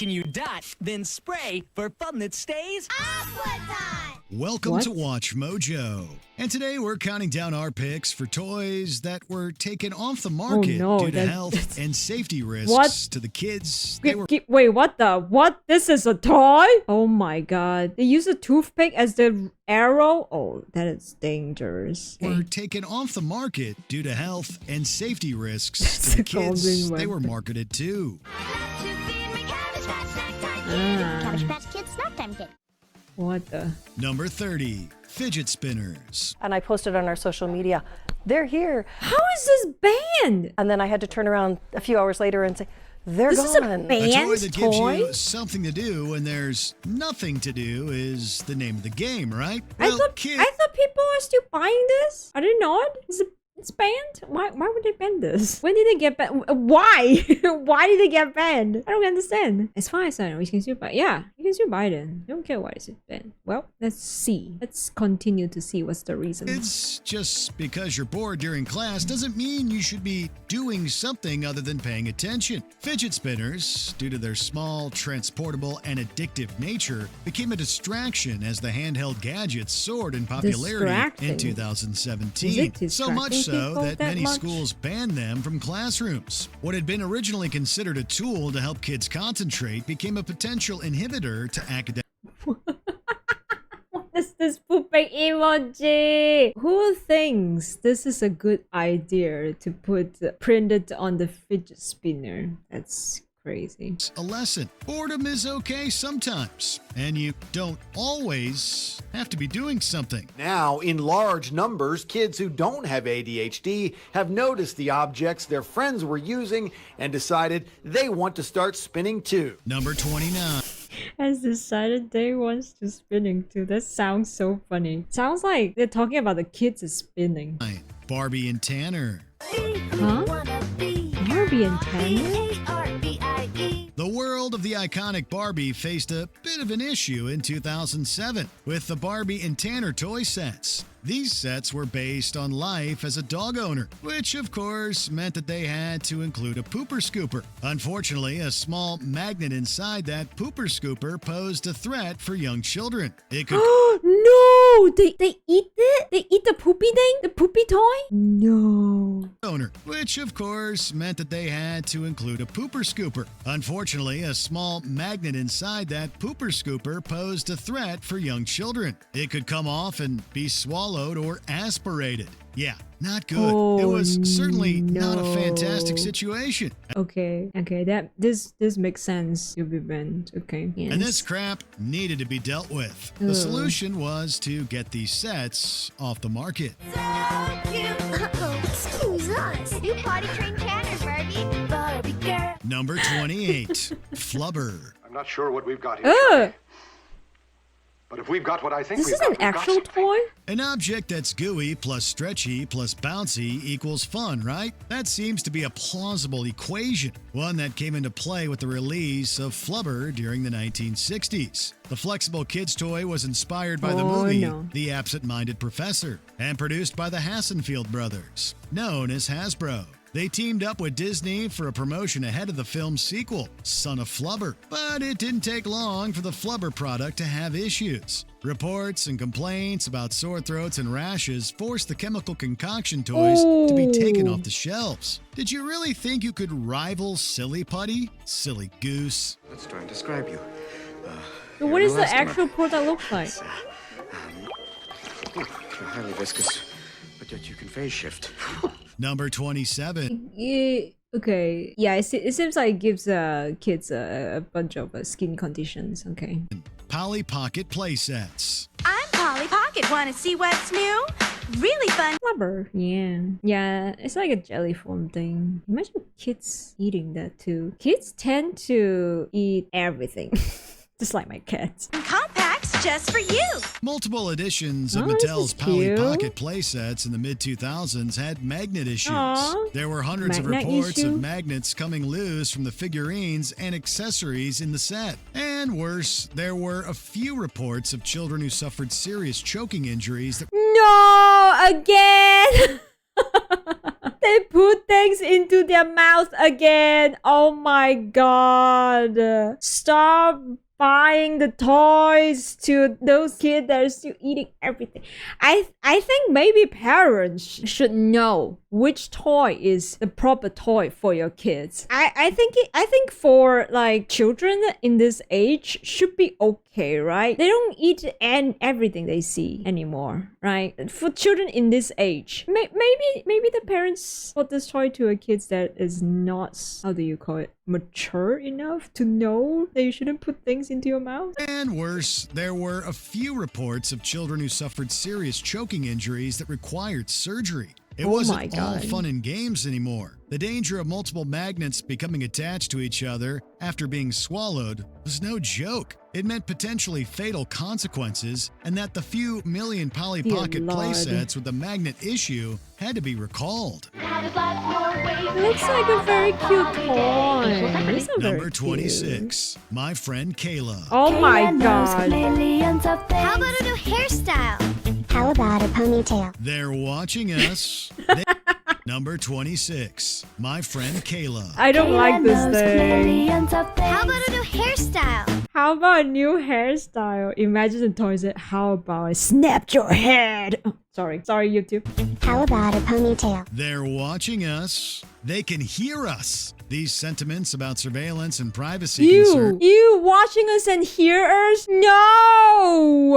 can you dot, then spray for fun that stays? Aqua Dot! Welcome to WatchMojo. And today we're counting down our picks for toys that were taken off the market due to health and safety risks to the kids. Wait, what? This is a toy? Oh my god. They use a toothpick as the arrow? Oh, that is dangerous. Were taken off the market due to health and safety risks to the kids they were marketed to. Cabbage Patch Kids Snack Time Kit. What the? Number 30, fidget spinners. And I posted on our social media, they're here. How is this banned? And then I had to turn around a few hours later and say, they're this gone. Is a banned A toy that gives you something to do when there's nothing to do is the name of the game, right? Well, I thought people are still buying this. Are they not? It's banned? Why would they ban this? When did they get banned? Why? Why did they get banned? I don't understand. As far as I know, you can still buy. Yeah, you can still buy it. I don't care why it's banned. Well, let's see. Let's continue to see what's the reason. It's just because you're bored during class doesn't mean you should be doing something other than paying attention. Fidget spinners, due to their small, transportable, and addictive nature, became a distraction as the handheld gadgets soared in popularity in 2017. So much so that many schools banned them from classrooms. What had been originally considered a tool to help kids concentrate became a potential inhibitor to academic. What is this pooping emoji? Who thinks this is a good idea to put printed on the fidget spinner? That's crazy. A lesson. Boredom is okay sometimes, and you don't always have to be doing something. Now, in large numbers, kids who don't have ADHD have noticed the objects their friends were using and decided they want to start spinning too. Number 29. Has decided they wants to spinning too. That sounds so funny. Sounds like they're talking about the kids is spinning. Barbie and Tanner. Huh? Barbie and Tanner? The world of the iconic Barbie faced a bit of an issue in 2007 with the Barbie and Tanner toy sets. These sets were based on life as a dog owner, which of course meant that they had to include a pooper scooper. Unfortunately, a small magnet inside that pooper scooper posed a threat for young children. It could no! They eat it? They eat the poopy thing? The poopy toy? No. Owner, which of course meant that they had to include a pooper scooper. Unfortunately, a small magnet inside that pooper scooper posed a threat for young children. It could come off and be swallowed or aspirated. Yeah, not good. It was certainly not a fantastic situation. Okay, that this makes sense. You'll be banned. Okay. Yes. And this crap needed to be dealt with. The solution was to get these sets off the market. So cute. Excuse us. You potty trained Tanner, Barbie girl. Number 28, Flubber. I'm not sure what we've got here. But if we've got what I think this is an actual toy? An object that's gooey plus stretchy plus bouncy equals fun, right? That seems to be a plausible equation, one that came into play with the release of Flubber during the 1960s. The flexible kids toy was inspired by the movie The Absent-Minded Professor and produced by the Hassenfeld brothers, known as Hasbro. They teamed up with Disney for a promotion ahead of the film's sequel, Son of Flubber. But it didn't take long for the Flubber product to have issues. Reports and complaints about sore throats and rashes forced the chemical concoction toys to be taken off the shelves. Did you really think you could rival Silly Putty? Silly goose. Let's try and describe you. So what does the actual product look like? You're highly viscous, but yet you can phase shift. Number 27. Okay. Yeah, it seems like it gives kids a bunch of skin conditions. Okay. Polly Pocket playsets. I'm Polly Pocket. Want to see what's new? Really fun. Flubber. Yeah. It's like a jelly foam thing. Imagine kids eating that too. Kids tend to eat everything. Just like my cats. Compacts just for you. Multiple editions of Mattel's Polly Pocket playsets in the mid-2000s had magnet issues. There were hundreds of reports of magnets coming loose from the figurines and accessories in the set. And worse, there were a few reports of children who suffered serious choking injuries that No! Again! They put things into their mouth again. Oh my god. Stop buying the toys to those kids that are still eating everything. I think maybe parents should know which toy is the proper toy for your kids. I think for like children in this age should be okay, right? They don't eat everything they see anymore, right? For children in this age, maybe the parents bought this toy to a kids that is not, how do you call it, mature enough to know that you shouldn't put things into your mouth. And worse, there were a few reports of children who suffered serious choking injuries that required surgery. It wasn't all fun and games anymore. The danger of multiple magnets becoming attached to each other after being swallowed was no joke. It meant potentially fatal consequences, and that the few million Polly Pocket playsets with the magnet issue had to be recalled. It looks like a very cute toy. It's not Number very 26, My Friend Kayla. Oh my god. How about a new hairstyle? How about a ponytail? They're watching us. Number 26, My Friend Kayla. I don't like this thing. How about a new hairstyle? How about a new hairstyle? Imagine the toy said, how about I snapped your head? Oh, sorry, YouTube. How about a ponytail? They're watching us. They can hear us. These sentiments about surveillance and privacy You watching us and hear us? No!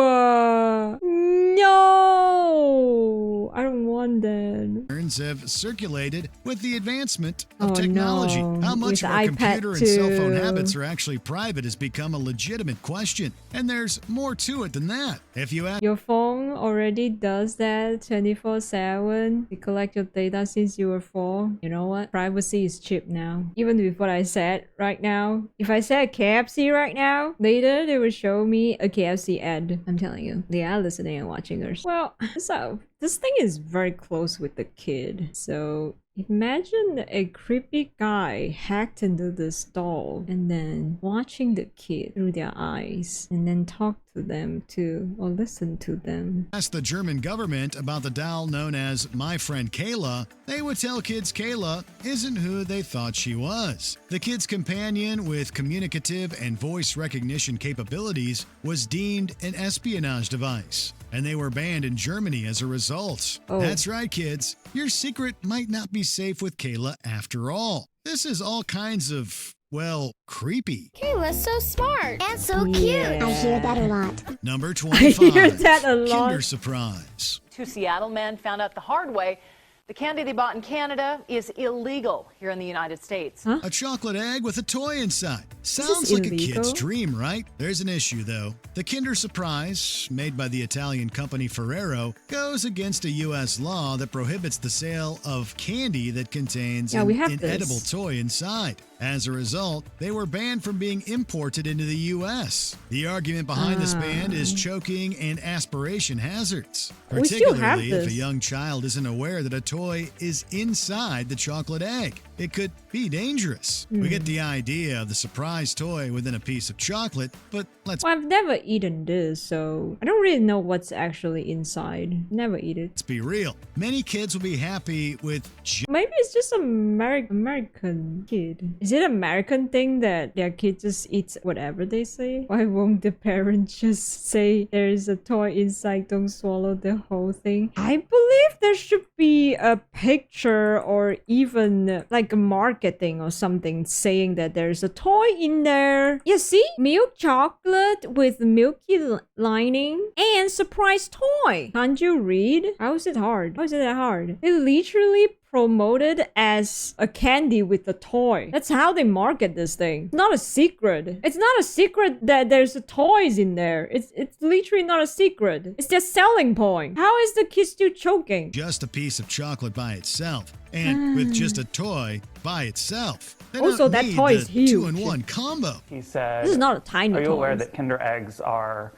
No! I don't want that. concerns have circulated with the advancement of technology. No. How much With of our computer and cell phone too. habits are actually private has become a legitimate question. And there's more to it than that. If you ask Your phone already does that 24/7. It collects your data since you were 4. You know what? Privacy is cheap now. Even with what I said right now. If I said KFC right now, later they will show me a KFC ad. I'm telling you. They are listening and watching us. Well, so this thing is very close with the kid. So imagine a creepy guy hacked into this doll and then watching the kid through their eyes and then talk to them too or listen to them. asked the German government about the doll known as My Friend Kayla, they would tell kids Kayla isn't who they thought she was. The kid's companion with communicative and voice recognition capabilities was deemed an espionage device, and they were banned in Germany as a result. Oh. That's right, kids. Your secret might not be safe with Kayla after all. This is all kinds of, well, creepy. Kayla's so smart and so cute. I hear that a lot. Number I 25. hear that a lot. Kinder Surprise. Two Seattle men found out the hard way the candy they bought in Canada is illegal here in the United States. Huh? A chocolate egg with a toy inside. Sounds like illegal? a kid's dream, right? There's an issue, though. The Kinder Surprise, made by the Italian company Ferrero, goes against a U.S. law that prohibits the sale of candy that contains Yeah, an we have inedible this. toy inside. As a result, they were banned from being imported into the U.S. The argument behind this ban is choking and aspiration hazards, We still have particularly if a this. young child isn't aware that a toy is inside the chocolate egg. It could be dangerous. We get the idea of the surprise toy within a piece of chocolate, but let's Well, I've never eaten this, so I don't really know what's actually inside. Never eat it. be real. Many kids will be happy with Maybe it's just American kid. Is it American thing that their kid just eats whatever they say? Why won't the parents just say there's a toy inside, don't swallow the whole thing? I believe there should be a picture or even like a marketing or something saying that there's a toy in there. You see? Milk chocolate with milky lining and surprise toy. Can't you read? How is it hard? How is it that hard? It literally promoted as a candy with a toy. That's how they market this thing. It's not a secret. It's not a secret that there's a toys in there. It's literally not a secret. It's their selling point. How is the kid still choking? just a piece of chocolate by itself and with just a toy by itself. They Also, don't that need toy the is huge. 2-in-1 combo. He said, This is not a tiny are you aware toy. that Kinder eggs are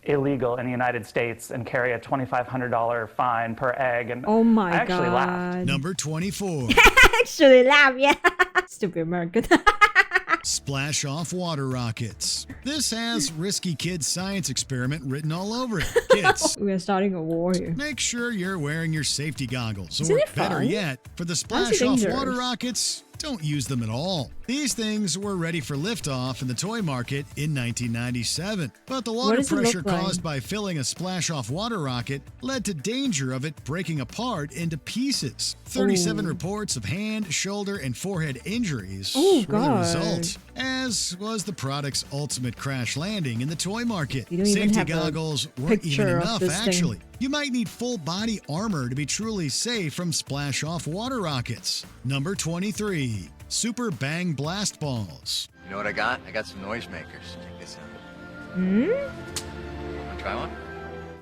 illegal in the United States and carry a $2,500 fine per egg? And Oh my I actually laughed. god. Number 24. Actually laugh, yeah. Stupid American. Splash-off water rockets. This has risky kids science experiment written all over it. Kids, We are starting a war here. make sure you're wearing your safety goggles. Isn't Or it better fun? yet, for the Why is it splash-off dangerous? water rockets, don't use them at all. These things were ready for liftoff in the toy market in 1997. But the water does it look pressure like? caused by filling a splash-off water rocket led to danger of it breaking apart into pieces. 37 Ooh. reports of hand, shoulder, and forehead injuries Oh, were the God. result, as was the product's ultimate crash landing in the toy market. You don't even Safety have a goggles weren't even picture of enough, this thing. actually. You might need full body armor to be truly safe from splash-off water rockets. Number 23. Super Bang Blast Balls. You know what I got? I got some noisemakers. Check this out. Hmm? Wanna try one?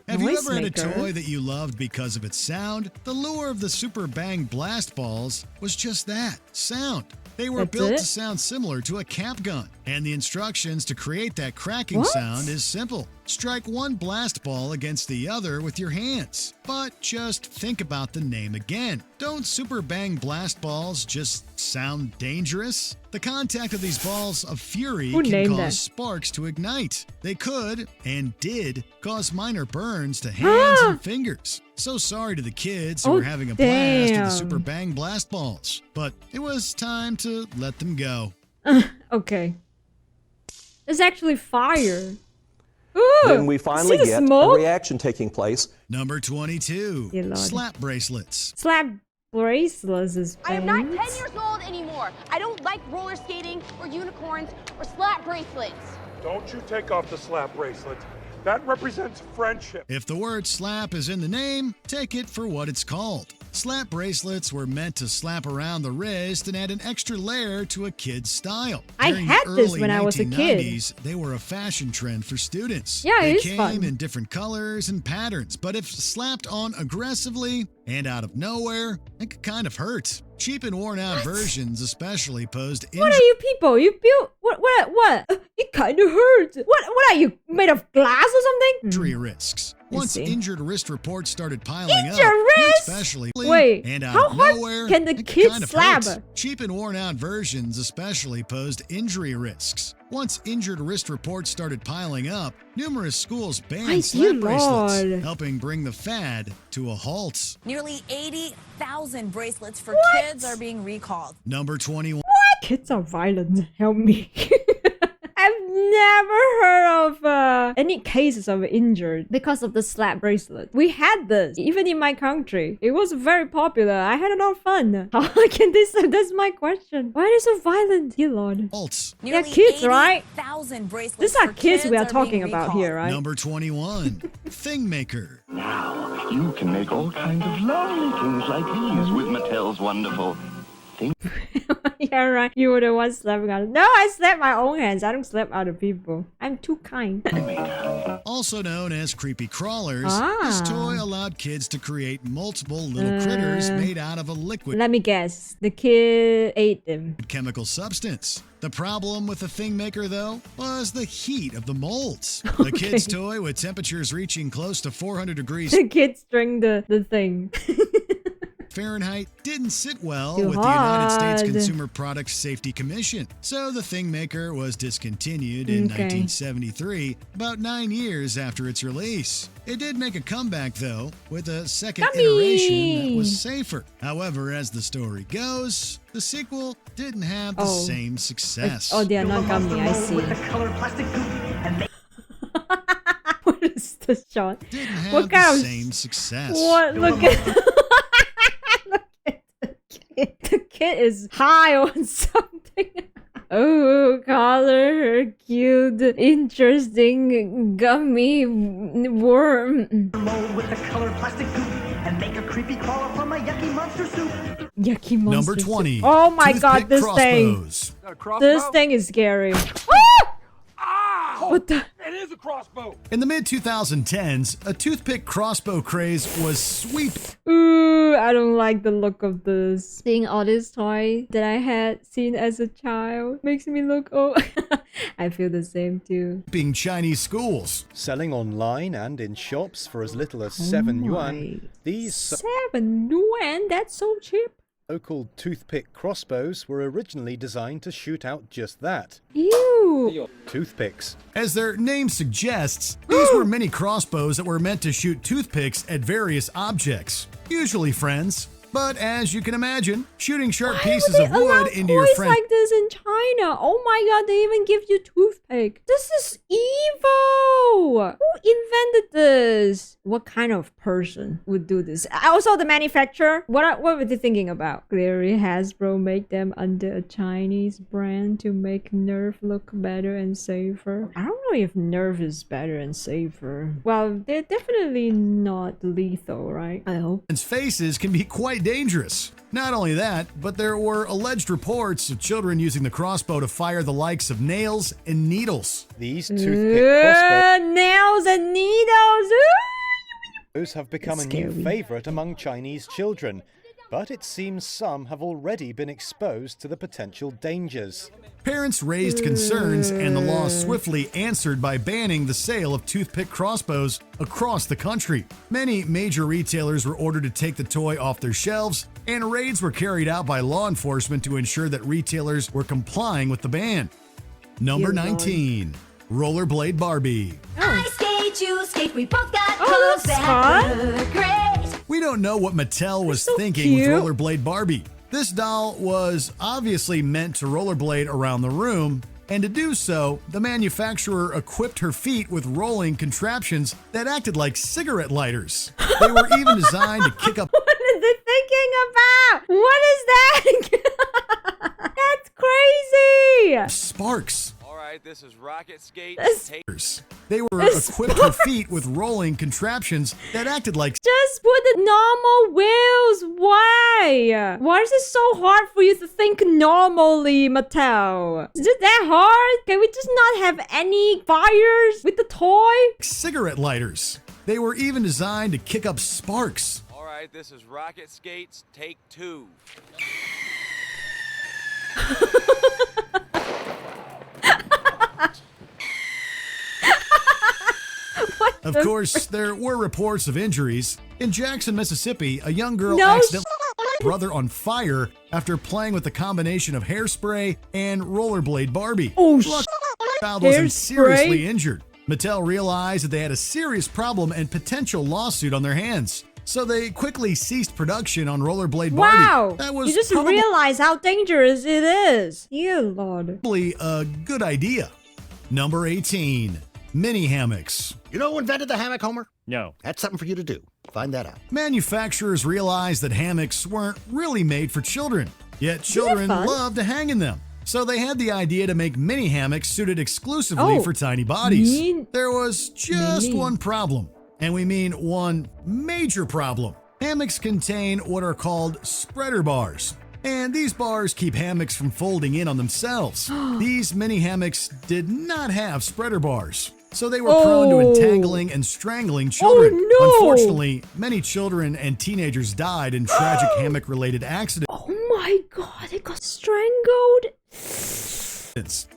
Have you ever had a Noisemaker? toy that you loved because of its sound? The lure of the Super Bang Blast Balls was just that, sound. They were That's built it? to sound similar to a cap gun, and the instructions to create that cracking What? sound is simple. Strike one blast ball against the other with your hands. But just think about the name again. Don't Super Bang Blast Balls just sound dangerous? The contact of these balls of fury Who can named cause that? sparks to ignite. They could, and did, cause minor burns to hands and fingers. So sorry to the kids who Oh, were having a blast with damn. the Super Bang Blast Balls. But it was time to let them go. Okay. It's actually fire. Ooh, Then we finally see the get a smoke? reaction taking place. Number 22. Dear Lord. Slap bracelets. Slap bracelets is I am not 10 banned. years old anymore. I don't like roller skating or unicorns or slap bracelets. Don't you take off the slap bracelet. That represents friendship. If the word slap is in the name, take it for what it's called. Slap bracelets were meant to slap around the wrist and add an extra layer to a kid's style. I During the had this early when I was a kid. 1990s, they were a fashion trend for students. Yeah, they it is came fun. in different colors and patterns, but if slapped on aggressively and out of nowhere, it could kind of hurt. Cheap and worn out versions especially posed What are you people? You built what? It kind of hurts. What are you made of glass or something? injury risks. Once see. injured wrist reports started piling Injured up, wrist? especially Wait, and out how of hard nowhere, can the it kid kind of slap? hurts. Cheap and worn out versions especially posed injury risks. Once injured wrist reports started piling up, numerous schools My banned slap dear bracelets, Lord. helping bring the fad to a halt. Nearly 80,000 bracelets for What? kids are being recalled. Number 21. Kids are violent. Help me. I've never heard of any cases of injured because of the slap bracelet. We had this even in my country. It was very popular. I had a lot of fun. How can this? That's my question. Why are they so violent? Dear Lord. Halts. They're Nearly kids, right? 80,000 bracelets These are for kids we are being talking about recalled. here, right? Number 21. Thing Maker. Now, you can make all kinds of lovely things like these with Mattel's wonderful Yeah, right. You were the one slapping out. No, I slap my own hands. I don't slap other people. I'm too kind. Also known as creepy crawlers, Ah. this toy allowed kids to create multiple little critters made out of a liquid Let me guess. The kid ate them. chemical substance. The problem with the Thing Maker, though, was the heat of the molds. The kid's toy, with temperatures reaching close to 400 degrees The kid string the thing. Fahrenheit, didn't sit well Too with the United States hard. Consumer Product Safety Commission. So the Thing Maker was discontinued in Okay. 1973, about 9 years after its release. It did make a comeback, though, with a second Gummy! iteration that was safer. However, as the story goes, the sequel didn't have the Oh. same success. Oh, they are not gummy. I see. What is this shot? Didn't have What the kind of same success. What? Look at look at the kid. The kid is high on something. Oh, color her cute, interesting gummy worm. Mold with the colored plastic goop and make a creepy crawler from a yucky monster soup. Yucky monster. Number soup. 20. Oh my god, Toothpick this thing. crossbows. This thing is scary. Ah! What the? It is a crossbow. In the mid-2010s, a toothpick crossbow craze was sweeping Ooh, I don't like the look of this. Seeing all this toy that I had seen as a child makes me look oh I feel the same too. Chinese schools. Selling online and in shops for as little as 7 yuan, these 7 yuan? That's so cheap. So-called toothpick crossbows were originally designed to shoot out just that. Ew. Toothpicks. As their name suggests, these were mini crossbows that were meant to shoot toothpicks at various objects, usually friends. But as you can imagine, shooting sharp pieces of wood into your toys friend. like this in China. Oh my god, they even give you toothpick. This is evil. Who invented this? What kind of person would do this? Also, the manufacturer. What were they thinking about? Clearly, Hasbro made them under a Chinese brand to make Nerf look better and safer. I don't know if Nerf is better and safer. Well, they're definitely not lethal, right? I hope. Faces can be quite dangerous. Not only that, but there were alleged reports of children using the crossbow to fire the likes of nails and needles. These toothpick crossbows Nails and needles. have become a new favorite among Chinese children, but it seems some have already been exposed to the potential dangers. Parents raised concerns, and the law swiftly answered by banning the sale of toothpick crossbows across the country. Many major retailers were ordered to take the toy off their shelves, and raids were carried out by law enforcement to ensure that retailers were complying with the ban. Number 19. Rollerblade Barbie. I skate, you skate, we both got Oh, clothes that's that fun. look great. We don't know what Mattel was so thinking cute. with Rollerblade Barbie. This doll was obviously meant to rollerblade around the room, and to do so, the manufacturer equipped her feet with rolling contraptions that acted like cigarette lighters. They were even designed to kick up What are they thinking about? What is that? That's crazy. sparks. All right, this is rocket skate. That's- Take They were equipped her feet with rolling contraptions that acted like Just put the normal wheels. Why? Why is it so hard for you to think normally, Mattel? Is it that hard? Can we just not have any fires with the toy? cigarette lighters. They were even designed to kick up sparks. All right, this is rocket skates. Take 2. Of course, there were reports of injuries. In Jackson, Mississippi, a young girl No accidentally lit her brother on fire after playing with a combination of hairspray and rollerblade Barbie. Oh, Luckily, the child wasn't hairspray? seriously injured. Mattel realized that they had a serious problem and potential lawsuit on their hands. So they quickly ceased production on Rollerblade Barbie. Wow. That was You just probably realize how dangerous it is. Dear Lord. a good idea. Number 18. Mini hammocks. You know who invented the hammock, Homer? No. That's something for you to do. Find that out. Manufacturers realized that hammocks weren't really made for children, yet children fun? love to hang in them. So they had the idea to make mini hammocks suited exclusively Oh, for tiny bodies. mean- There was just mini. one problem, and we mean one major problem. Hammocks contain what are called spreader bars. And these bars keep hammocks from folding in on themselves. These mini hammocks did not have spreader bars, so they were prone to Oh. entangling and strangling children. no. Unfortunately, many children and teenagers died in tragic hammock-related accidents. Oh my god, it got strangled.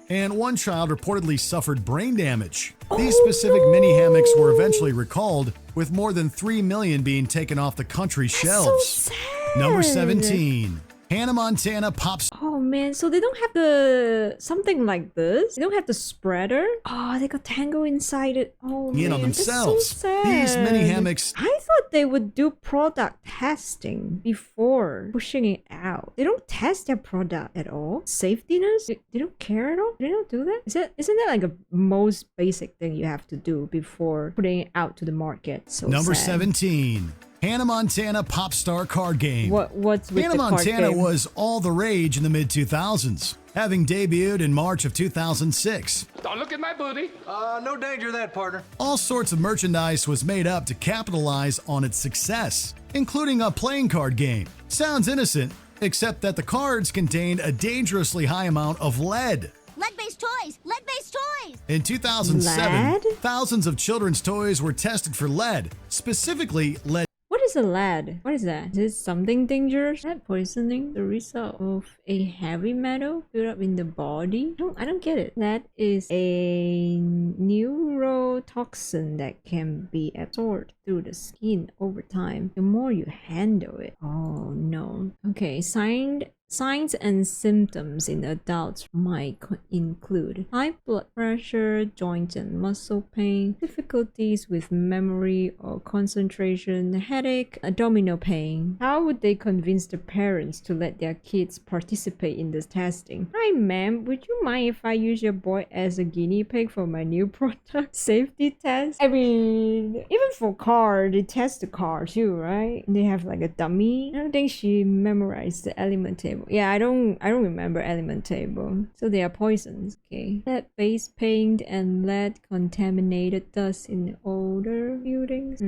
And one child reportedly suffered brain damage. These specific mini hammocks were eventually recalled, with more than 3 million being taken off the country's shelves. So sad. Number 17. Hannah Montana Pops. Oh man, so they don't have the something like this. They don't have the spreader. Oh, they got tangled inside it. Oh In man, on that's themselves. so sad. These mini hammocks. I thought they would do product testing before pushing it out. They don't test their product at all. Safetiness? They don't care at all. They don't do that. Isn't that like a most basic thing you have to do before putting it out to the market? So Number sad. 17. Hannah Montana Pop Star Card Game. What's with Hannah the card Montana game? was all the rage in the mid-2000s, having debuted in March of 2006. Don't look at my booty. No danger of that, partner. All sorts of merchandise was made up to capitalize on its success, including a playing card game. Sounds innocent, except that the cards contained a dangerously high amount of lead. Lead-based toys! Lead-based toys! In 2007, Lead? thousands of children's toys were tested for lead, specifically lead is a lead? What is that? Is it something dangerous? Lead poisoning, the result of a heavy metal built up in the body? I don't get it. Lead is a neurotoxin that can be absorbed through the skin over time. The more you handle it. Oh no. Okay, signs and symptoms in adults might include high blood pressure, joint and muscle pain, difficulties with memory or concentration, headache, abdominal pain. How would they convince the parents to let their kids participate in this testing? Hi ma'am, would you mind if I use your boy as a guinea pig for my new product safety test? I mean, even for car, they test the car too, right? They have like a dummy. I don't think she memorized the element table. Yeah, I don't remember element table. So they are poisons. Okay. Lead-based paint and lead contaminated dust in older buildings.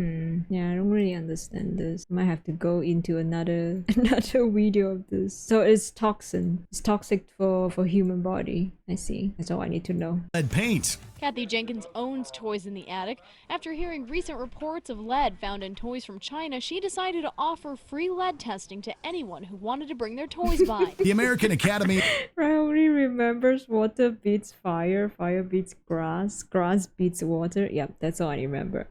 Yeah, I don't really understand this. Might have to go into another video of this. So it's toxin. It's toxic for human body. I see. That's all I need to know. Lead paint. Kathy Jenkins owns Toys in the Attic. After hearing recent reports of lead found in toys from China, she decided to offer free lead testing to anyone who wanted to bring their toys by. The American Academy only remembers water beats fire, fire beats grass, grass beats water. Yep, that's all I remember.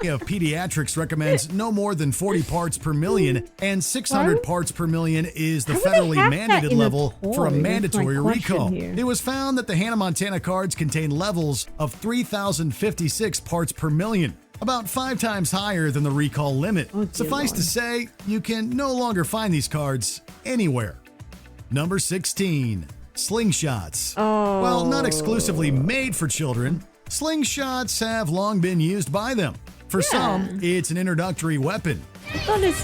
of Pediatrics recommends no more than 40 parts per million, and 600 parts per million is the federally mandated level for a mandatory recall. It was found that the Hannah Montana cards contain levels of 3,056 parts per million, about 5 times higher than the recall limit. Suffice to say, you can no longer find these cards anywhere. Number 16, slingshots. Well, not exclusively made for children, slingshots have long been used by them. For some, it's an introductory weapon. I thought it's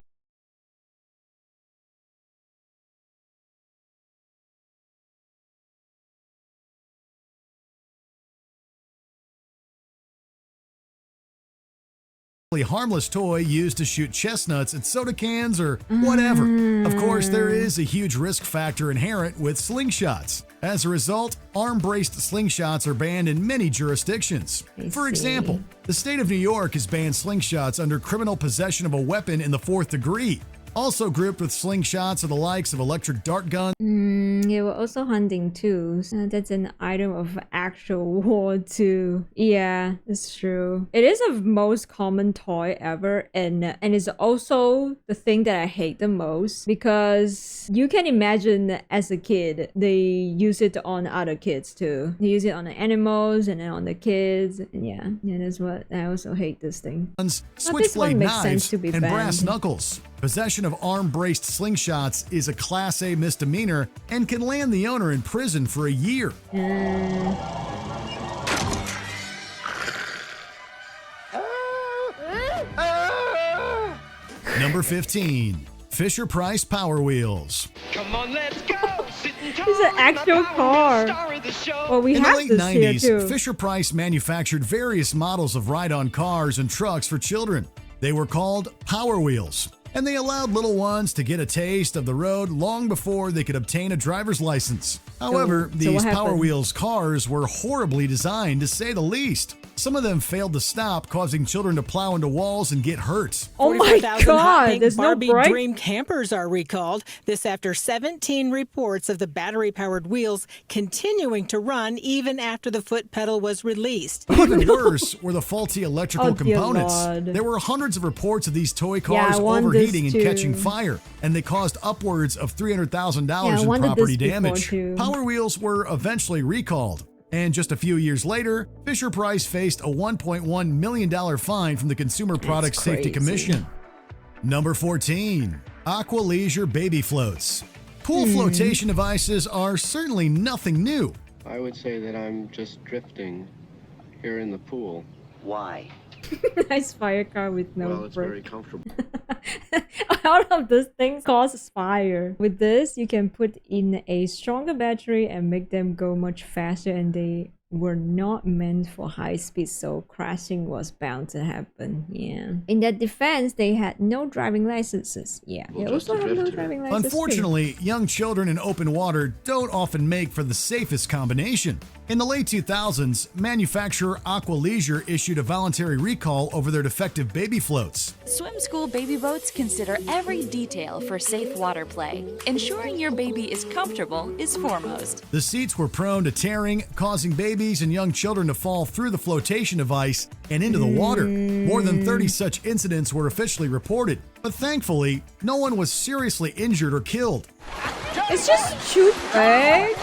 harmless toy used to shoot chestnuts at soda cans or whatever. Of course, there is a huge risk factor inherent with slingshots. As a result, arm-braced slingshots are banned in many jurisdictions. For example, the state of New York has banned slingshots under criminal possession of a weapon in the 4th degree. Also grouped with slingshots are the likes of electric dart guns. Yeah, we're also hunting too. So that's an item of actual war too. Yeah, that's true. It is the most common toy ever, and it's also the thing that I hate the most, because you can imagine as a kid they use it on other kids too. They use it on the animals and then on the kids. And yeah, that's what I also hate this thing. Switchblade knives and brass knuckles. Possession of arm-braced slingshots is a Class A misdemeanor and can land the owner in prison for a year. Number 15, Fisher-Price Power Wheels. Come on, let's go. It's an actual car. Well, we have in the late this here 90s, too. Fisher-Price manufactured various models of ride-on cars and trucks for children. They were called Power Wheels, and they allowed little ones to get a taste of the road long before they could obtain a driver's license. However, these Power Wheels cars were horribly designed, to say the least. Some of them failed to stop, causing children to plow into walls and get hurt. Oh my God, there's Barbie no break. Dream campers are recalled. This after 17 reports of the battery-powered wheels continuing to run even after the foot pedal was released. Even worse were the faulty electrical dear components. Lord. There were hundreds of reports of these toy cars I want overheating this and too. catching fire, and they caused upwards of $300,000 I in wanted property this before damage. too. Power Wheels were eventually recalled. And just a few years later, Fisher-Price faced a $1.1 million fine from the Consumer Product Safety Commission. Number 14, Aqua Leisure Baby Floats. Pool flotation devices are certainly nothing new. I would say that I'm just drifting here in the pool. Why? Nice fire car with no Well, it's break. very comfortable. All of these things cause fire. With this, you can put in a stronger battery and make them go much faster, and they were not meant for high speed, so crashing was bound to happen. Yeah. In their defense, they had no driving licenses. Yeah. They also have no driving licenses. Unfortunately, young children in open water don't often make for the safest combination. In the late 2000s, manufacturer Aqua Leisure issued a voluntary recall over their defective baby floats. Swim school baby boats consider every detail for safe water play. Ensuring your baby is comfortable is foremost. The seats were prone to tearing, causing babies and young children to fall through the flotation device and into the water. More than 30 such incidents were officially reported, but thankfully, no one was seriously injured or killed. It's just too big.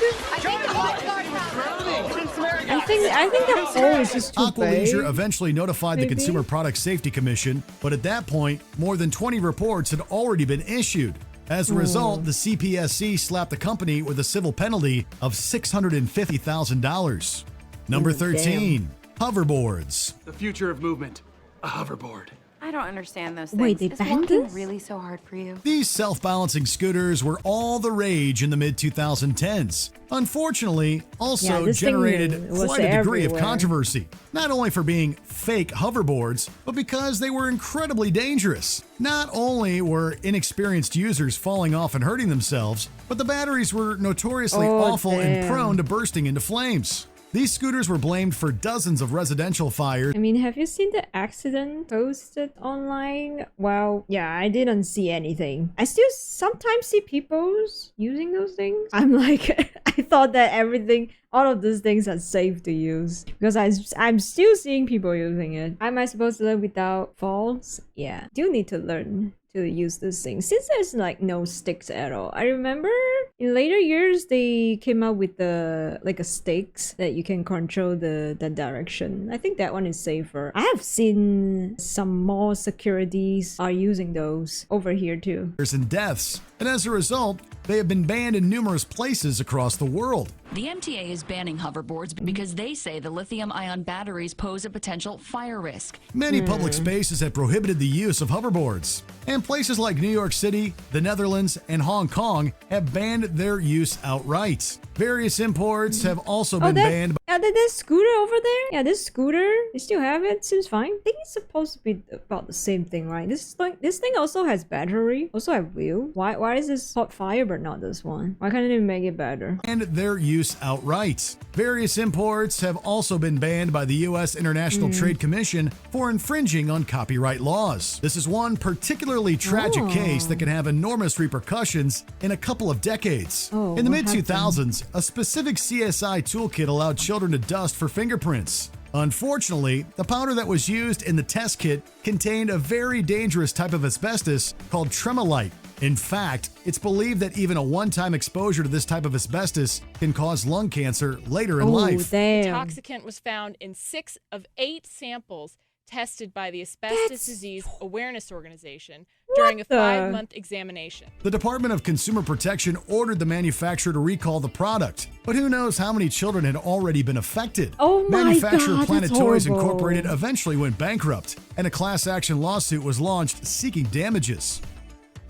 I think that hole is just too Aqua big. Leisure eventually notified the Maybe? Consumer Product Safety Commission, but at that point, more than 20 reports had already been issued. As a result, the CPSC slapped the company with a civil penalty of $650,000. Number 13, hoverboards. The future of movement, a hoverboard. I don't understand those things. Wait, they Is banned walking this? really so hard for you? These self-balancing scooters were all the rage in the mid-2010s. Unfortunately, also this thing generated was quite a degree of everywhere. controversy, not only for being fake hoverboards, but because they were incredibly dangerous. Not only were inexperienced users falling off and hurting themselves, but the batteries were notoriously awful and damn. prone to bursting into flames. These scooters were blamed for dozens of residential fires. I mean, have you seen the accident posted online? Well, yeah, I didn't see anything. I still sometimes see people using those things. I'm like, I thought that all of these things are safe to use because I'm still seeing people using it. Am I supposed to learn without falls? Yeah, do need to learn to use this thing since there's like no sticks at all. I remember in later years they came out with the like a sticks that you can control the direction. I think that one is safer. I have seen some mall securities are using those over here too. And deaths, and as a result, they have been banned in numerous places across the world. The MTA is banning hoverboards because they say the lithium-ion batteries pose a potential fire risk. Many public spaces have prohibited the use of hoverboards, and places like New York City, the Netherlands, and Hong Kong have banned their use outright. Various imports have also been banned. That scooter over there? Yeah, this scooter, they still have it. Seems fine. I think it's supposed to be about the same thing, right? This thing also has battery, also have wheel. Why is this hot fire but not this one? Why can't it make it better? And their use outright. Various imports have also been banned by the U.S. International Trade Commission for infringing on copyright laws. This is one particularly tragic case that can have enormous repercussions in a couple of decades. In the mid-2000s, a specific CSI toolkit allowed children to dust for fingerprints. Unfortunately, the powder that was used in the test kit contained a very dangerous type of asbestos called tremolite. In fact, it's believed that even a one-time exposure to this type of asbestos can cause lung cancer later in life. The toxicant was found in 6 of 8 samples tested by the Asbestos Disease Awareness Organization during a 5-month examination. The Department of Consumer Protection ordered the manufacturer to recall the product, but who knows how many children had already been affected. Manufacturer Planet Toys Incorporated eventually went bankrupt, and a class action lawsuit was launched seeking damages.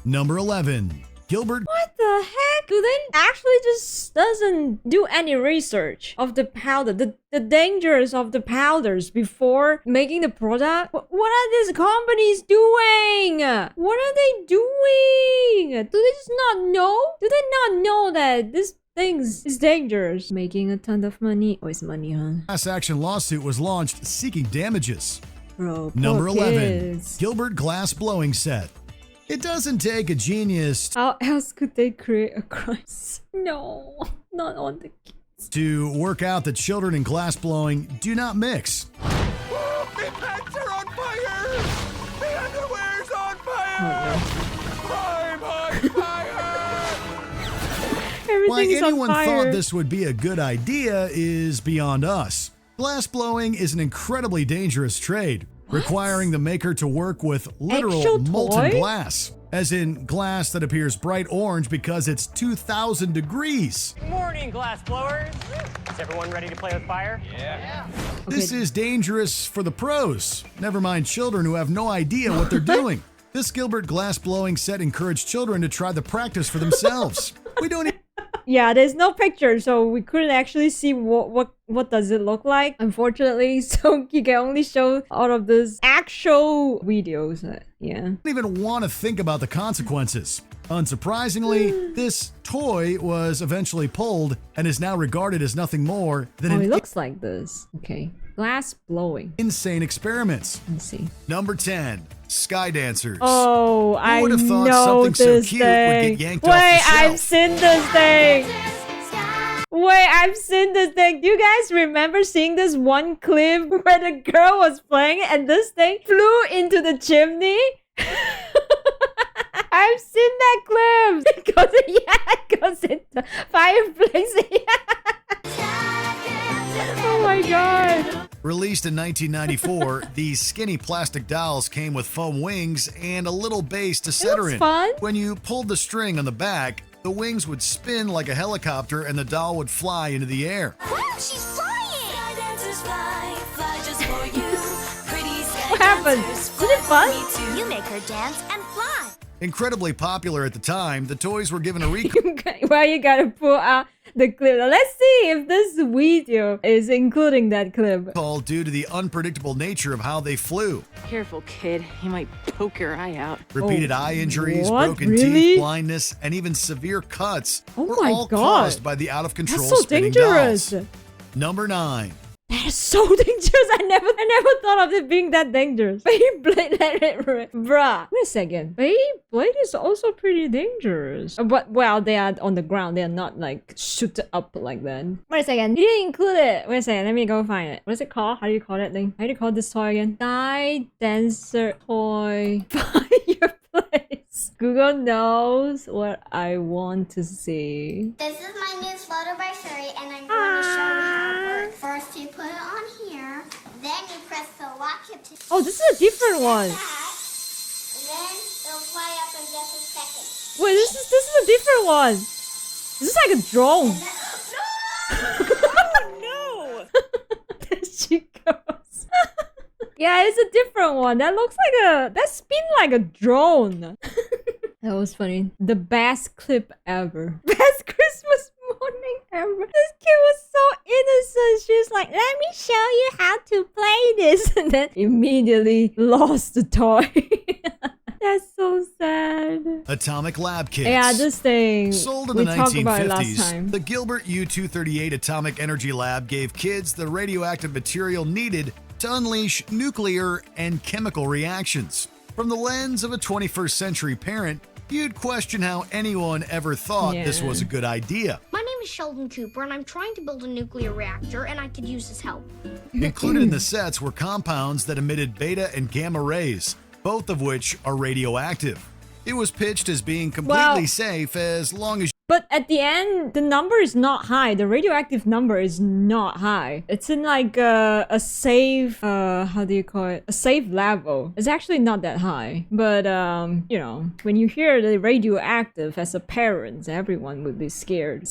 Number 11. Gilbert. What the heck? Do they actually just doesn't do any research of the powder, the dangers of the powders before making the product? What are these companies doing? What are they doing? Do they just not know? Do they not know that this things is dangerous? Making a ton of money. Oh, it's money, huh? Class action lawsuit was launched seeking damages. Bro, Number 11. Kids. Gilbert glass blowing set. It doesn't take a genius How else could they create a crime? No, not on the kids. to work out that children and glass blowing do not mix. Oh, the pants are on fire! The underwear's on fire! I'm on fire! Why Everything's on anyone fire. thought this would be a good idea is beyond us. Glass blowing is an incredibly dangerous trade, requiring the maker to work with literal Actual molten toy? glass, as in glass that appears bright orange because it's 2,000 degrees. Good morning, glass blowers. Is everyone ready to play with fire? Yeah. This is dangerous for the pros, never mind children who have no idea what they're doing. This Gilbert glass blowing set encouraged children to try the practice for themselves. We don't Yeah, there's no picture, so we couldn't actually see what what does it look like, unfortunately. So you can only show all of this actual videos. Yeah. Don't even want to think about the consequences. Unsurprisingly, this toy was eventually pulled and is now regarded as nothing more than Oh, an it looks like this. Okay. Glass blowing. insane experiments. Let's see. Number 10, Sky Dancers. Oh, Who I would have thought know something so this cute thing. would get yanked Wait, off the shelf? I've seen this thing. Wait, I've seen this thing. Do you guys remember seeing this one clip where the girl was playing and this thing flew into the chimney? I've seen that clip. It goes into the fireplace. Oh my god. Released in 1994, these skinny plastic dolls came with foam wings and a little base to set her looks in. fun. When you pulled the string on the back, the wings would spin like a helicopter and the doll would fly into the air. Wow, she's flying! What happened? Is it fun? You make her dance and fly. Incredibly popular at the time, the toys were given a recall Well, you gotta pull out the clip. Now, let's see if this video is including that clip. due to the unpredictable nature of how they flew. Careful, kid. You might poke your eye out. Repeated eye injuries, what? broken Really? teeth, blindness, and even severe cuts were my all God. caused by the out-of-control That's so spinning dangerous. dolls. Number 9. That is so dangerous. I never thought of it being that dangerous. Beyblade, bruh. Wait a second. Beyblade is also pretty dangerous. But well, they are on the ground. They are not like shoot up like that. Wait a second. You didn't include it. Wait a second. Let me go find it. What is it called? How do you call that thing? How do you call this toy again? Sky Dancer Toy Fireplace. Google knows what I want to see. This is my new floater by Sherry, and I'm going to show you how it works. First, you put it on here, then you press the lock it to Oh, this is a different one. that, then it'll fly up in just a second. Wait, this is a different one. This is like a drone. Oh, no! There she goes. Yeah, it's a different one. That looks like that spin like a drone. That was funny. The best clip ever. Best Christmas morning ever. This kid was so innocent. She's like, let me show you how to play this. And then immediately lost the toy. That's so sad. Atomic Lab Kits. Yeah, this thing. Sold in the we talked about it last 1950s, time. the Gilbert U-238 Atomic Energy Lab gave kids the radioactive material needed to unleash nuclear and chemical reactions. From the lens of a 21st century parent, you'd question how anyone ever thought this was a good idea. My name is Sheldon Cooper, and I'm trying to build a nuclear reactor, and I could use his help. Included in the sets were compounds that emitted beta and gamma rays, both of which are radioactive. It was pitched as being completely safe as long as But at the end, the number is not high. The radioactive number is not high. It's in like a safe, how do you call it? A safe level. It's actually not that high. But, you know, when you hear the radioactive as a parent, everyone would be scared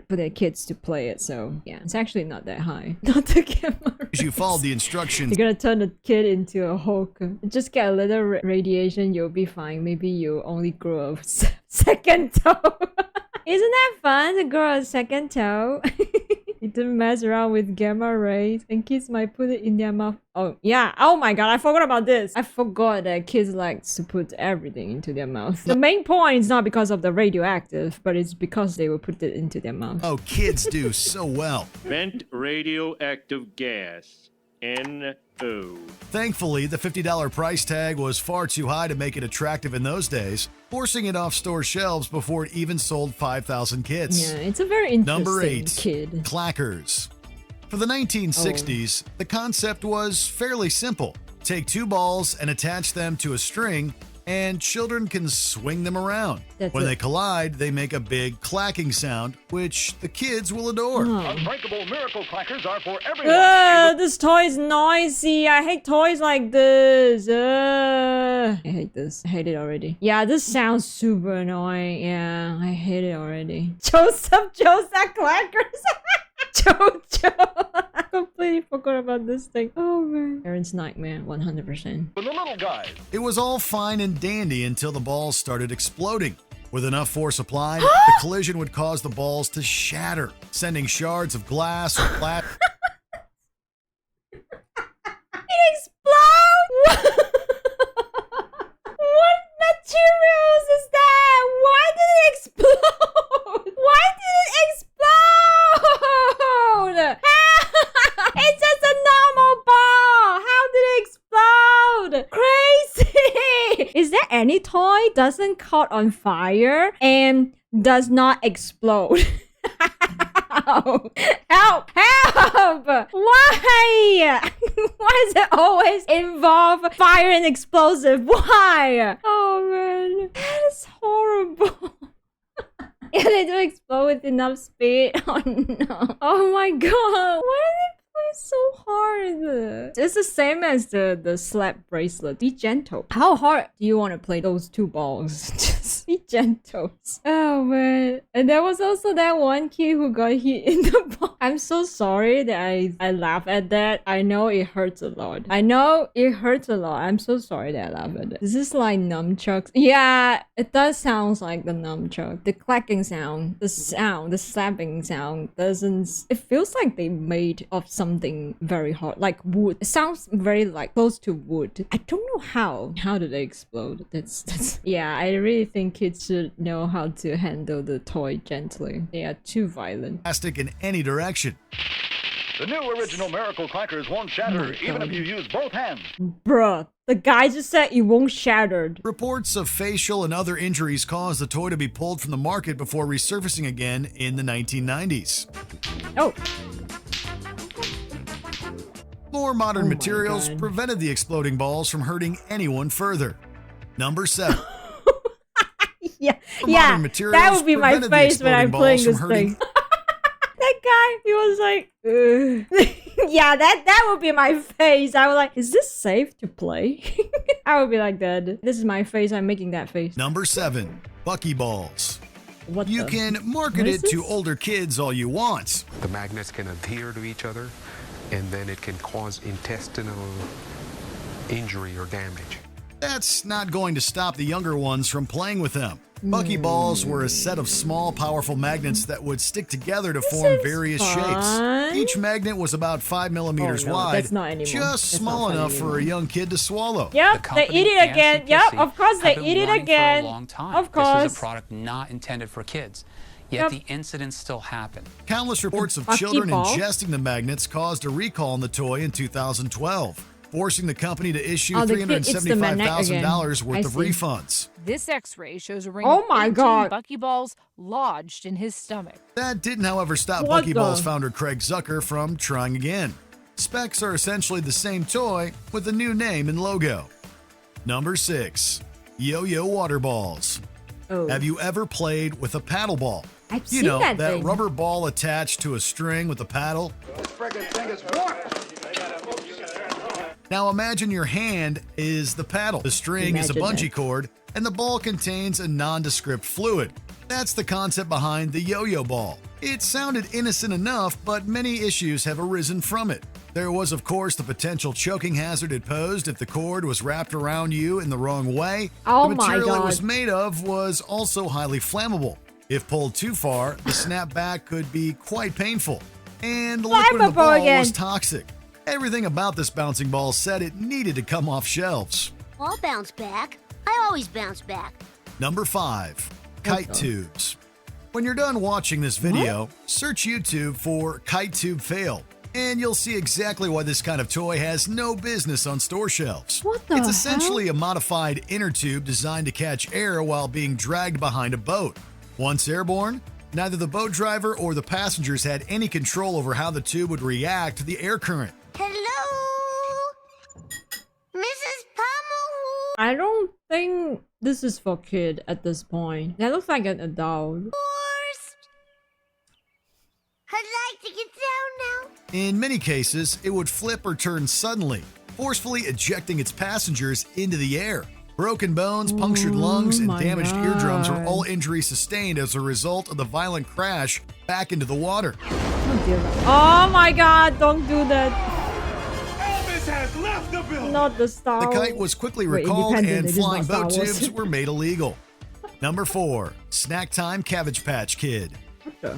for their kids to play it. So, yeah, it's actually not that high. Not the gamma rays. you followed the instructions. You're gonna turn the kid into a Hulk. Just get a little radiation, you'll be fine. Maybe you'll only grow a second toe. Isn't that fun to grow a second toe? You didn't mess around with gamma rays, and kids might put it in their mouth. Oh, yeah. Oh my god, I forgot about this. I forgot that kids like to put everything into their mouth. The main point is not because of the radioactive, but it's because they will put it into their mouth. Oh, kids do so well. Vent radioactive gas. NO. Thankfully, the $50 price tag was far too high to make it attractive in those days, forcing it off store shelves before it even sold 5,000 kits. Yeah, it's a very interesting Number 8, kid. Clackers. For the 1960s, the concept was fairly simple. Take 2 balls and attach them to a string, and children can swing them around. When they collide, they make a big clacking sound, which the kids will adore. Unbreakable miracle clackers are for everyone. This toy is noisy. I hate toys like this. I hate this. I hate it already. Yeah, this sounds super annoying. Yeah, I hate it already. Joseph Clackers. Jojo. I completely forgot about this thing. Oh man. Parents' nightmare, 100%. For the little guys. It was all fine and dandy until the balls started exploding. With enough force applied, the collision would cause the balls to shatter, sending shards of glass or plastic any toy doesn't caught on fire and does not explode? Help! Help! Help! Why? Why does it always involve fire and explosive? Why? Oh man, that is horrible. Yeah, they do explode with enough speed. Oh no. Oh my god. Why are they playing so hard? It's the same as the slap bracelet. Be gentle. How hard do you want to play those two balls? Just be gentle. Oh man. And there was also that one kid who got hit in the ball. I'm so sorry that I laugh at that. I know it hurts a lot. I know it hurts a lot. I'm so sorry that I laugh at it. Is this like nunchucks? Yeah, it does sound like the nunchuck. The clacking sound, the slapping sound doesn't... It feels like they made of something very hard, like wood. It sounds very like close to wood. I don't know how. How do they explode? That's yeah, I really think kids should know how to handle the toy gently. They are too violent. Plastic in any direction. The new original Miracle Crackers won't shatter even if you use both hands. Bruh, the guy just said it won't shatter. Reports of facial and other injuries caused the toy to be pulled from the market before resurfacing again in the 1990s. Oh. More modern materials prevented the exploding balls from hurting anyone further. Number 7. Yeah, that would be my face when I'm playing this thing. That guy, he was like, ugh. Yeah, that would be my face. I was like, is this safe to play? I would be like that. This is my face. I'm making that face. Number 7, Buckyballs. What you can market it to older kids all you want. The magnets can adhere to each other, and then it can cause intestinal injury or damage. That's not going to stop the younger ones from playing with them. Buckyballs were a set of small, powerful magnets that would stick together to form various shapes. Each magnet was about 5 millimeters wide, that's not anymore. just small enough for a young kid to swallow. Yep, they eat it again. Yep, of course they eat it again. For a long time. Of course. This is a product not intended for kids. Yet the incidents still happen. Countless reports of children ingesting the magnets caused a recall on the toy in 2012, forcing the company to issue $375,000 worth of refunds. This x-ray shows a ring of 18 Buckyballs lodged in his stomach. That didn't, however, stop Buckyballs founder Craig Zucker from trying again. Specs are essentially the same toy with a new name and logo. Number 6, Yo-Yo Water Balls. Oh. Have you ever played with a paddle ball? I've seen that thing. Rubber ball attached to a string with a paddle? This friggin' thing is warm. Now imagine your hand is the paddle, the string is a bungee cord, and the ball contains a nondescript fluid. That's the concept behind the yo-yo ball. It sounded innocent enough, but many issues have arisen from it. There was, of course, the potential choking hazard it posed if the cord was wrapped around you in the wrong way. Oh the my material God. it was made of was also highly flammable. If pulled too far, the snapback could be quite painful. And the liquid in the ball was toxic. Everything about this bouncing ball said it needed to come off shelves. I'll bounce back. I always bounce back. Number 5, kite tubes. When you're done watching this video, search YouTube for kite tube fail, and you'll see exactly why this kind of toy has no business on store shelves. It's essentially a modified inner tube designed to catch air while being dragged behind a boat. Once airborne, neither the boat driver or the passengers had any control over how the tube would react to the air current. Hello? Mrs. Pummel? I don't think this is for kid at this point. That looks like an adult. I'd like to get down now. In many cases, it would flip or turn suddenly, forcefully ejecting its passengers into the air. Broken bones, punctured lungs, and damaged eardrums were all injuries sustained as a result of the violent crash back into the water. Oh my god, don't do that. Elvis has left the building. Not the Star The kite was quickly recalled and flying boat tubes were made illegal. Number 4, Snack Time Cabbage Patch Kid.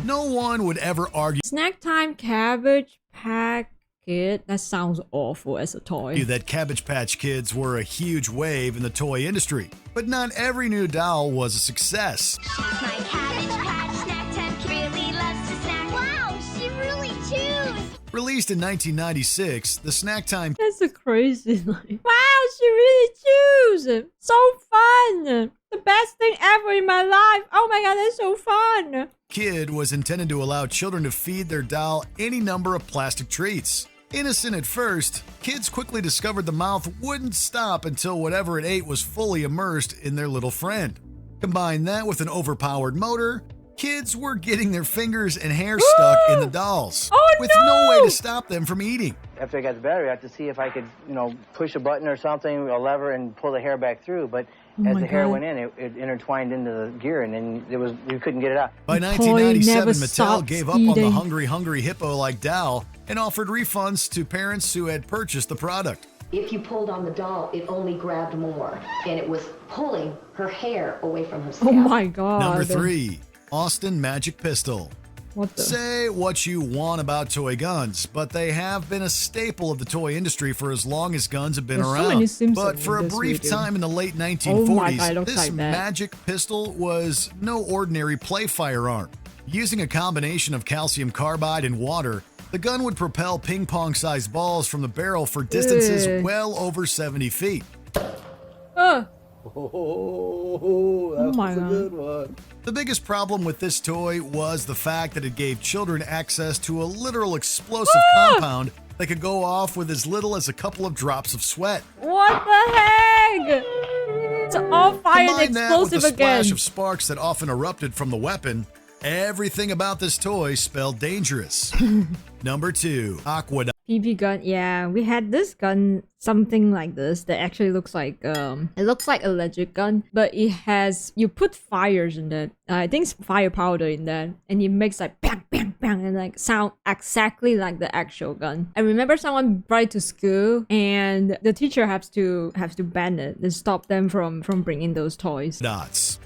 No one would ever argue Snack Time Cabbage Patch Kid. That sounds awful as a toy. that Cabbage Patch Kids were a huge wave in the toy industry, but not every new doll was a success. My Cabbage Patch Snack Time really loves to snack. Wow, she really chews. Released in 1996, the snack time That's a crazy like. Wow, she really chews. So fun. The best thing ever in my life. Oh my god, that's so fun. kid was intended to allow children to feed their doll any number of plastic treats. Innocent at first, kids quickly discovered the mouth wouldn't stop until whatever it ate was fully immersed in their little friend. Combine that with an overpowered motor, kids were getting their fingers and hair stuck in the dolls, with no way to stop them from eating. After I got the battery, I had to see if I could, push a button or something, a lever, and pull the hair back through. But as the hair went in, it intertwined into the gear, and then you couldn't get it out. By 1997, Mattel gave up on the hungry hippo-like doll and offered refunds to parents who had purchased the product. If you pulled on the doll, it only grabbed more, and it was pulling her hair away from her scalp. Oh my god. Number 3, Austin Magic Pistol. What the? Say what you want about toy guns, but they have been a staple of the toy industry for as long as guns have been There's so around. many Simpsons But for a in this brief video. time in the late Oh my 1940s, God, it looks this like that. magic pistol was no ordinary play firearm. Using a combination of calcium carbide and water, the gun would propel ping-pong-sized balls from the barrel for distances Ugh. well over 70 feet. Oh my god. Good one. The biggest problem with this toy was the fact that it gave children access to a literal explosive compound that could go off with as little as a couple of drops of sweat. What the heck? It's all fire and Combine that with the explosive again. splash of sparks that often erupted from the weapon, everything about this toy spelled dangerous. Number 2, Aqueduct. BB gun, yeah, we had this gun, something like this, that actually looks like, it looks like a legit gun, but it has, you put fires in that, I think it's fire powder in that, and it makes like bang, bang, bang, and like sound exactly like the actual gun. I remember someone brought it to school, and the teacher has to ban it and stop them from bringing those toys. Dots.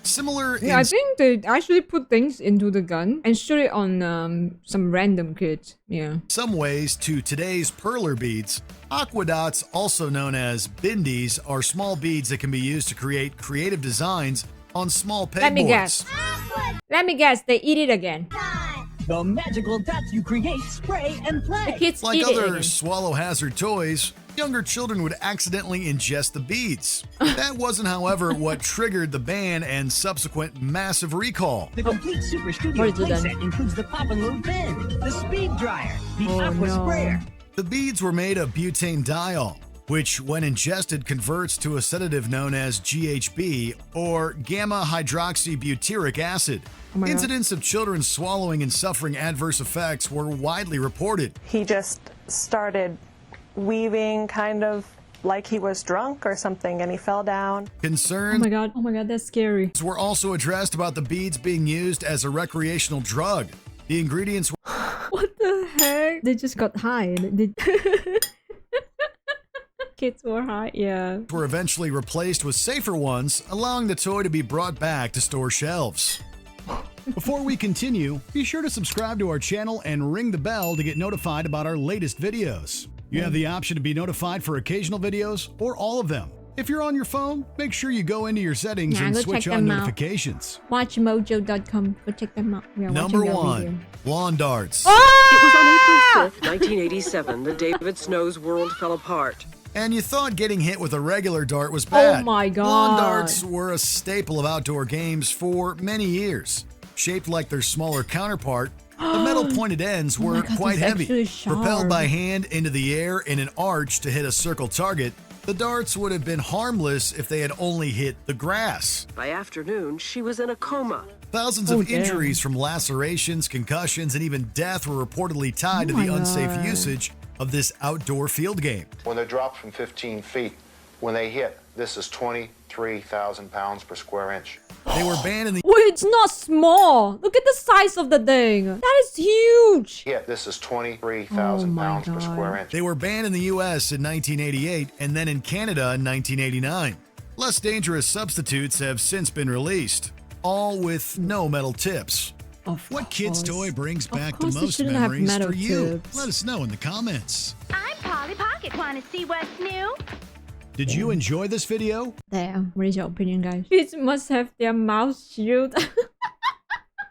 Similar Yeah, I think they actually put things into the gun and shoot it on some random kids. Yeah. some ways to today's perler beads, aquedots, also known as bindies, are small beads that can be used to create creative designs on small pegboards. Let me guess. Let me guess. They eat it again. The magical dots you create, spray, and play. The kids Like eat it other again. swallow hazard toys, younger children would accidentally ingest the beads. That wasn't, however, what triggered the ban and subsequent massive recall. The complete Super Studio What is it then? playset includes the pop and load pen, the speed dryer, the Oh, aqua no. sprayer. The beads were made of butane diol, which when ingested converts to a sedative known as GHB, or gamma hydroxybutyric acid. Oh my God. Incidents of children swallowing and suffering adverse effects were widely reported. He just started weaving kind of like he was drunk or something, and he fell down. Concerns Oh my god, that's scary. were also addressed about the beads being used as a recreational drug. The ingredients What the heck? They just got high. And they kids were high, yeah. were eventually replaced with safer ones, allowing the toy to be brought back to store shelves. Before we continue, be sure to subscribe to our channel and ring the bell to get notified about our latest videos. You have the option to be notified for occasional videos or all of them. If you're on your phone, make sure you go into your settings Yeah, and go switch check on them out. notifications. WatchMojo.com. Go check them out. We are Number watching your 1, video. lawn darts. It was on April 5th, 1987, that David Snow's world fell apart. And you thought getting hit with a regular dart was bad. Oh my god. Lawn darts were a staple of outdoor games for many years. Shaped like their smaller counterpart, the metal pointed ends were my God, quite that's heavy. actually sharp. Propelled by hand into the air in an arch to hit a circle target, the darts would have been harmless if they had only hit the grass. By afternoon, she was in a coma. Thousands Oh, of damn. injuries from lacerations, concussions, and even death were reportedly tied to Oh the my unsafe God. usage of this outdoor field game. When they're dropped from 15 feet, when they hit, this is 23,000 pounds per square inch. They were banned in the Wait, it's not small. Look at the size of the thing. That is huge. Hit, this is 23,000 Oh my pounds per God. square inch. They were banned in the US in 1988 and then in Canada in 1989. Less dangerous substitutes have since been released, all with no metal tips. What kid's toy brings back the course they most shouldn't have memories metal for you? tips. Let us know in the comments. I'm Polly Pocket. Want to see what's new? Did you enjoy this video? Damn, what is your opinion, guys? Kids must have their mouths sealed.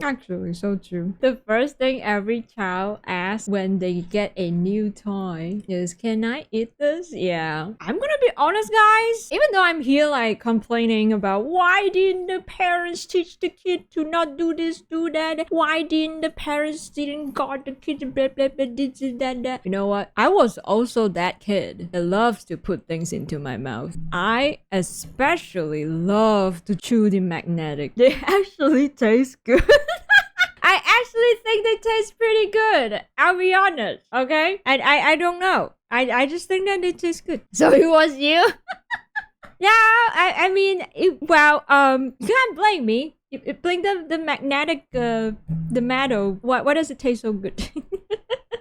Actually, so true. The first thing every child asks ask when they get a new toy is, can I eat this? Yeah. I'm gonna be honest, guys. Even though I'm here like complaining about why didn't the parents teach the kid to not do this, do that? Why didn't the parents didn't guard the kid, blah, blah, blah, this, that. You know what? I was also that kid that loves to put things into my mouth. I especially love to chew the magnetic. They actually taste good. I actually think they taste pretty good. I'll be honest, okay? I don't know. I just think that they taste good. So it was you? Yeah, I mean, you can't blame me. It blame the magnetic, the metal. Why does it taste so good?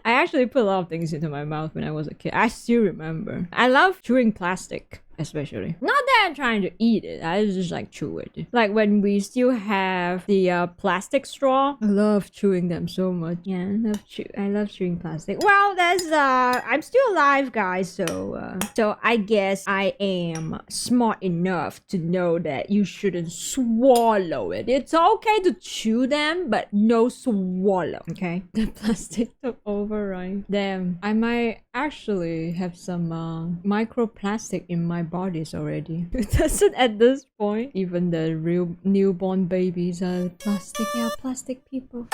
I actually put a lot of things into my mouth when I was a kid. I still remember. I love chewing plastic, especially. Not that I'm trying to eat it. I just like chew it. Like when we still have the plastic straw. I love chewing them so much. Yeah, I love chewing plastic. Well, that's I'm still alive, guys. So I guess I am smart enough to know that you shouldn't swallow it. It's okay to chew them, but no swallow. Okay. The plastic took over, right? Damn. I might actually have some microplastic in my bodies already. It doesn't at this point. Even the real newborn babies are plastic. Yeah, plastic people.